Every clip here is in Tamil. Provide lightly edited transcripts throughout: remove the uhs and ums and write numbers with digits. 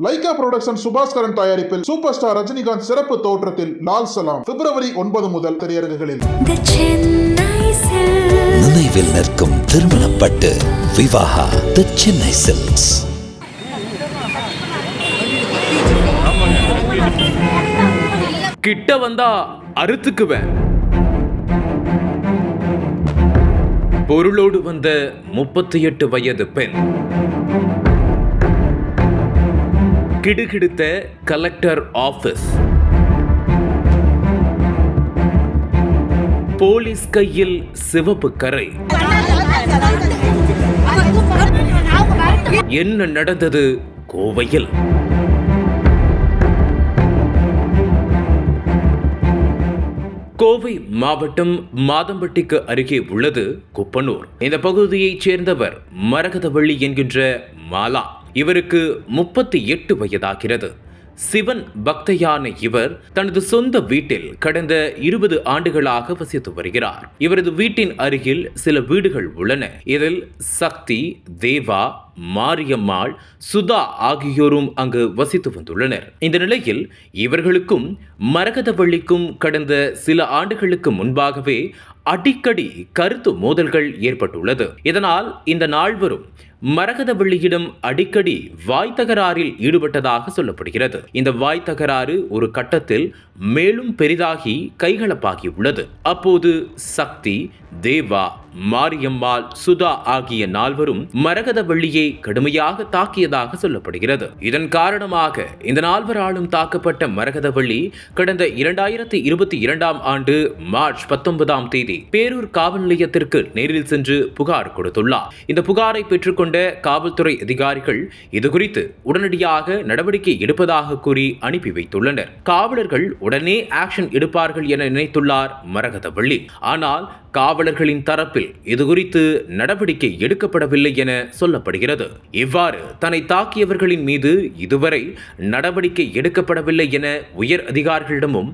லைகா புரொடக்ஷன் சுபாஸ்கரன் தயாரிப்பில் சூப்பர் ஸ்டார் ரஜினிகாந்த் சிறப்பு தோற்றத்தில் லால் சலாம் பிப்ரவரி 9 முதல் திரையரங்குகளில். நினைவில் நிற்கும் திருமணப்பட்டு விவாஹா தி சென்னை சில்க்ஸ். கிட்ட வந்தா அறுத்துக்குவேன். பொருளோடு வந்த 38 வயது பெண் கிடுகிடுத்த கலெக்டர் ஆபீஸ். போலீஸ் கையில் சிவப்பு கரை. என்ன நடந்தது கோவையில்? கோவை மாவட்டம் மாதம்பட்டிக்கு அருகே உள்ளது குப்பனூர். இந்த பகுதியைச் சேர்ந்தவர் மரகதவள்ளி என்கின்ற மாலா. இவருக்கு 38 வயதாகிறது. சிவன் பக்தையான இவர் தனது சொந்த வீட்டில் கடந்த 20 ஆண்டுகளாக வசித்து வருகிறார். இவரது வீட்டின் அருகில் சில வீடுகள் உள்ளன. இதில் சக்தி, தேவா, மாரியம்மாள், சுதா ஆகியோரும் அங்கு வசித்து வந்துள்ளனர். இந்த நிலையில் இவர்களுக்கும் மரகதவள்ளிக்கும் கடந்த சில ஆண்டுகளுக்கு முன்பாகவே அடிக்கடி கருத்து மோதல்கள் ஏற்பட்டுள்ளது. இதனால் இந்த நால்வரும் மரகதவள்ளியிடம் அடிக்கடி வாய் தகராறில் ஈடுபட்டதாக சொல்லப்படுகிறது. இந்த வாய் தகராறு ஒரு கட்டத்தில் மேலும் பெரிதாகி கைகலப்பாகி உள்ளது. அப்போது சக்தி, தேவா, மாரியம்மாள், சுதா ஆகிய நால்வரும் மரகதவள்ளியை கடுமையாக தாக்கியதாக சொல்லப்படுகிறது. இதன் காரணமாக இந்த நால்வராலும் தாக்கப்பட்ட மரகதவள்ளி கடந்த 2022ஆம் ஆண்டு மார்ச் 19ஆம் தேதி பேரூர் காவல் நிலையத்திற்கு நேரில் சென்று புகார் கொடுத்துள்ளார். இந்த புகாரை பெற்றுக்கொண்ட காவல்துறை அதிகாரிகள் இதுகுறித்து உடனடியாக நடவடிக்கை எடுப்பதாக கூறி அனுப்பி வைத்துள்ளனர். காவலர்கள் உடனே ஆக்ஷன் எடுப்பார்கள் என நினைத்துள்ளார் மரகதவள்ளி. ஆனால் காவலர்களின் தரப்பில் இதுகுறித்து நடவடிக்கை எடுக்கப்படவில்லை என சொல்லப்படுகிறது. இவ்வாறு தன்னை தாக்கியவர்களின் மீது இதுவரை நடவடிக்கை எடுக்கப்படவில்லை என உயர் அதிகாரிகளிடமும்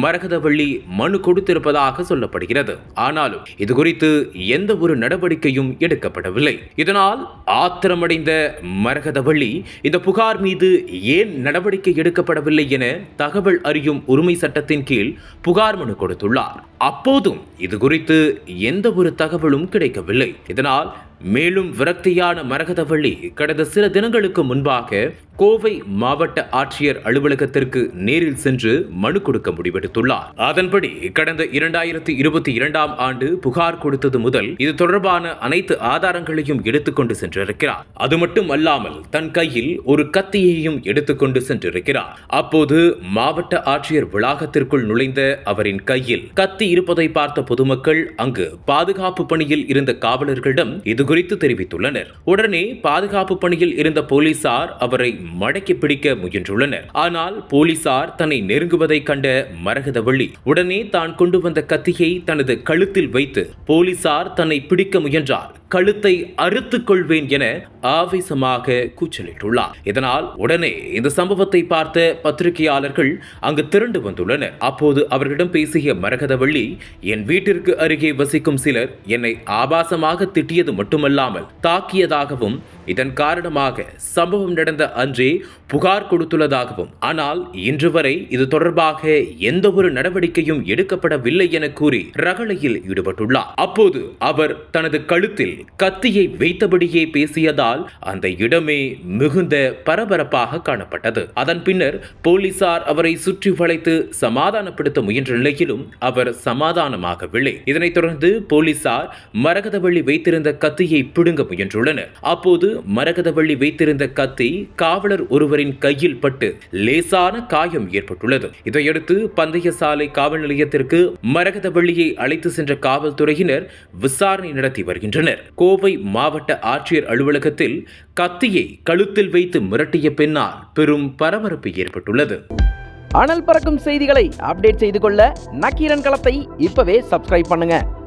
மரகதவள்ளி மனு கொடுத்திருப்பதாக சொல்லப்படுகிறது. ஆனாலும் இதுகுறித்து எந்த ஒரு நடவடிக்கையும் எடுக்கப்படவில்லை. இதனால் ஆத்திரமடைந்த மரகதவள்ளி இந்த புகார் மீது ஏன் நடவடிக்கை எடுக்கப்படவில்லை என தகவல் அறியும் உரிமை சட்டத்தின் கீழ் புகார் மனு கொடுத்துள்ளார். அப்போதும் இதுகுறித்து எந்த ஒரு தகவலும் கிடைக்கவில்லை. இதனால் மேலும் விரக்தியான மரகதவள்ளி கடந்த சில தினங்களுக்கு முன்பாக கோவை மாவட்ட ஆட்சியர் அலுவலகத்திற்கு நேரில் சென்று மனு கொடுக்க முடிவெடுத்துள்ளார். அதன்படி கடந்த 2022ஆம் ஆண்டு புகார் கொடுத்தது முதல் இது தொடர்பான அனைத்து ஆதாரங்களையும் எடுத்துக்கொண்டு சென்றிருக்கிறார். அது மட்டும் அல்லாமல் தன் கையில் ஒரு கத்தியையும் எடுத்துக்கொண்டு சென்றிருக்கிறார். அப்போது மாவட்ட ஆட்சியர் வளாகத்திற்குள் நுழைந்த அவரின் கையில் கத்தி இருப்பதை பார்த்த பொதுமக்கள் அங்கு பாதுகாப்பு பணியில் இருந்த காவலர்களிடம் இது குறித்து தெரிவித்துள்ளனர். உடனே பாதுகாப்பு பணியில் இருந்த போலீசார் அவரை மடக்கி பிடிக்க முயன்றுள்ளனர். ஆனால் போலீசார் தன்னை நெருங்குவதை கண்ட மரகதவள்ளி உடனே தான் கொண்டு வந்த கத்தியை தனது கழுத்தில் வைத்து போலீசார் தன்னை பிடிக்க முயன்றால் கழுத்தை அறுத்துக் கொள்வேன் என ஆவேசமாக கூச்சலிட்டுள்ளார். இதனால் உடனே இந்த சம்பவத்தை பார்த்த பத்திரிகையாளர்கள் அங்கு திரண்டு வந்துள்ளனர். அப்போது அவர்களிடம் பேசிய மரகதவள்ளி, என் வீட்டிற்கு அருகே வசிக்கும் சிலர் என்னை ஆபாசமாக திட்டியது மட்டுமல்லாமல் தாக்கியதாகவும் இதன் காரணமாக சம்பவம் நடந்த அன்றே புகார் கொடுத்துள்ளதாகவும், ஆனால் இன்று வரை இது தொடர்பாக எந்த ஒரு நடவடிக்கையும் எடுக்கப்படவில்லை என கூறி ரகளையில் ஈடுபட்டுள்ளார். அப்போது அவர் தனது கழுத்தில் கத்தியை வைத்தபடியே பேசியதால் அந்த இடமே மிகுந்த பரபரப்பாக காணப்பட்டது. அதன் பின்னர் போலீசார் அவரை சுற்றி வளைத்து சமாதானப்படுத்த முயன்ற நிலையிலும் அவர் சமாதானமாகவில்லை. இதனைத் தொடர்ந்து போலீசார் மரகதவள்ளி வைத்திருந்த கத்தியை பிடுங்க முயன்றுள்ளனர். அப்போது மரகதவள்ளி வைத்திருந்த கத்தி காவலர் ஒருவரின் கையில் பட்டு லேசான காயம் ஏற்பட்டுள்ளது. இதையடுத்து பந்தய சாலை காவல் நிலையத்திற்கு மரகதவள்ளியை அழைத்து சென்ற காவல்துறையினர் விசாரணை நடத்தி வருகின்றனர். கோவை மாவட்ட ஆட்சியர் அலுவலகத்தில் கத்தியை கழுத்தில் வைத்து மிரட்டிய பெண்ணால் பெரும் பரபரப்பு ஏற்பட்டுள்ளது. அனல் பறக்கும் செய்திகளை அப்டேட் செய்து கொள்ள நக்கீரன் களத்தை இப்பவே சப்ஸ்கிரைப் பண்ணுங்க.